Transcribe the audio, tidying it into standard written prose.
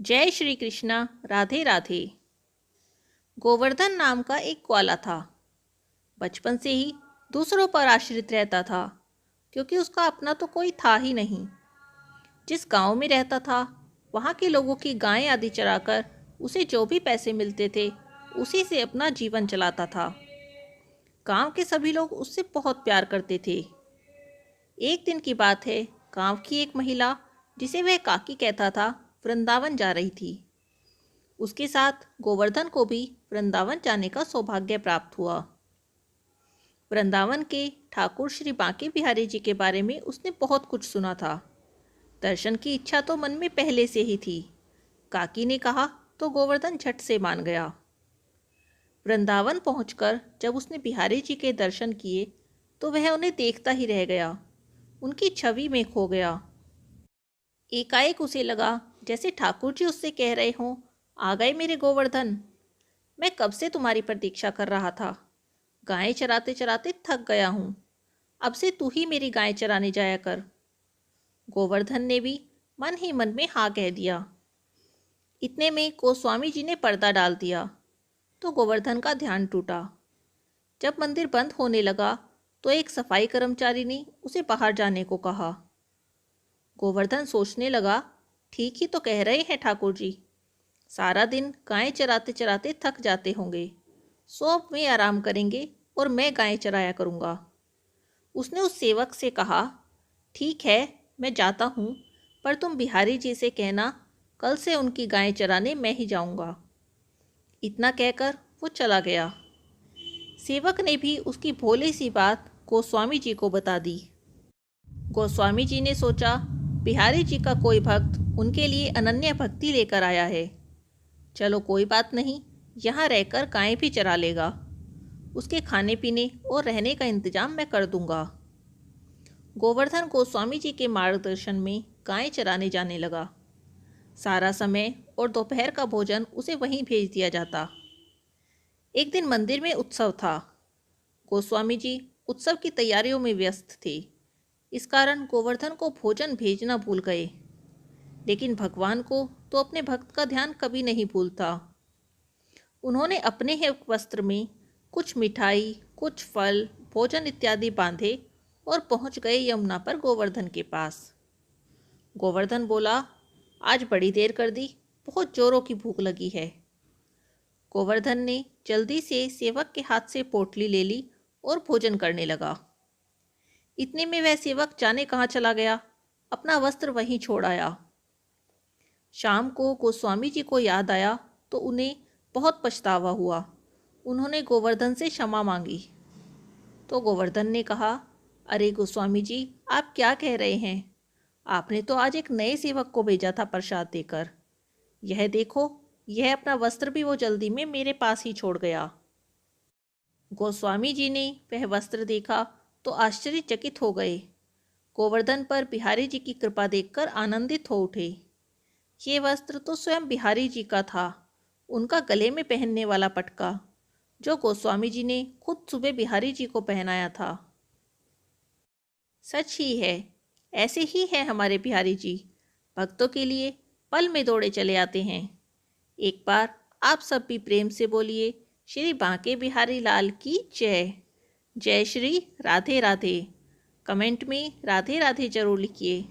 जय श्री कृष्णा। राधे राधे। गोवर्धन नाम का एक ग्वाला था। बचपन से ही दूसरों पर आश्रित रहता था, क्योंकि उसका अपना तो कोई था ही नहीं। जिस गांव में रहता था, वहां के लोगों की गायें आदि चराकर उसे जो भी पैसे मिलते थे, उसी से अपना जीवन चलाता था। गांव के सभी लोग उससे बहुत प्यार करते थे। एक दिन की बात है, गांव की एक महिला, जिसे वह काकी कहता था, वृंदावन जा रही थी। उसके साथ गोवर्धन को भी वृंदावन जाने का सौभाग्य प्राप्त हुआ। वृंदावन के ठाकुर श्री बांके बिहारी जी के बारे में उसने बहुत कुछ सुना था। दर्शन की इच्छा तो मन में पहले से ही थी। काकी ने कहा तो गोवर्धन झट से मान गया। वृंदावन पहुंचकर जब उसने बिहारी जी के दर्शन किए तो वह उन्हें देखता ही रह गया, उनकी छवि में खो गया। एकाएक उसे लगा जैसे ठाकुर जी उससे कह रहे हों, आ गए मेरे गोवर्धन, मैं कब से तुम्हारी प्रतीक्षा कर रहा था। गायें चराते चराते थक गया हूँ, अब से तू ही मेरी गायें चराने जाया कर। गोवर्धन ने भी मन ही मन में हाँ कह दिया। इतने में गोस्वामी जी ने पर्दा डाल दिया तो गोवर्धन का ध्यान टूटा। जब मंदिर बंद होने लगा तो एक सफाई कर्मचारी ने उसे बाहर जाने को कहा। गोवर्धन सोचने लगा, ठीक ही तो कह रहे हैं ठाकुर जी, सारा दिन गायें चराते चराते थक जाते होंगे, सो अब वे आराम करेंगे और मैं गायें चराया करूँगा। उसने उस सेवक से कहा, ठीक है मैं जाता हूँ, पर तुम बिहारी जी से कहना कल से उनकी गायें चराने मैं ही जाऊँगा। इतना कहकर वो चला गया। सेवक ने भी उसकी भोली सी बात गोस्वामी जी को बता दी। गोस्वामी जी ने सोचा, बिहारी जी का कोई भक्त उनके लिए अनन्य भक्ति लेकर आया है, चलो कोई बात नहीं, यहाँ रहकर गायें भी चरा लेगा, उसके खाने पीने और रहने का इंतजाम मैं कर दूंगा। गोवर्धन गोस्वामी जी के मार्गदर्शन में गायें चराने जाने लगा। सारा समय और दोपहर का भोजन उसे वहीं भेज दिया जाता। एक दिन मंदिर में उत्सव था। गोस्वामी जी उत्सव की तैयारियों में व्यस्त थे, इस कारण गोवर्धन को भोजन भेजना भूल गए। लेकिन भगवान को तो अपने भक्त का ध्यान कभी नहीं भूलता। उन्होंने अपने ही वस्त्र में कुछ मिठाई, कुछ फल, भोजन इत्यादि बांधे और पहुंच गए यमुना पर गोवर्धन के पास। गोवर्धन बोला, आज बड़ी देर कर दी, बहुत जोरों की भूख लगी है। गोवर्धन ने जल्दी से सेवक के हाथ से पोटली ले ली और भोजन करने लगा। इतने में वह सेवक जाने कहाँ चला गया, अपना वस्त्र वहीं छोड़ आया। शाम को गोस्वामी जी को याद आया तो उन्हें बहुत पछतावा हुआ। उन्होंने गोवर्धन से क्षमा मांगी तो गोवर्धन ने कहा, अरे गोस्वामी जी, आप क्या कह रहे हैं, आपने तो आज एक नए सेवक को भेजा था प्रसाद देकर। यह देखो, यह अपना वस्त्र भी वो जल्दी में मेरे पास ही छोड़ गया। गोस्वामी जी ने वह वस्त्र देखा तो आश्चर्यचकित हो गए। गोवर्धन पर बिहारी जी की कृपा देखकर आनंदित हो उठे। ये वस्त्र तो स्वयं बिहारी जी का था, उनका गले में पहनने वाला पटका, जो गोस्वामी जी ने खुद सुबह बिहारी जी को पहनाया था। सच ही है, ऐसे ही है हमारे बिहारी जी, भक्तों के लिए पल में दौड़े चले आते हैं। एक बार आप सब भी प्रेम से बोलिए, श्री बांके बिहारी लाल की जय। जय श्री राधे राधे। कमेंट में राधे राधे जरूर लिखिए।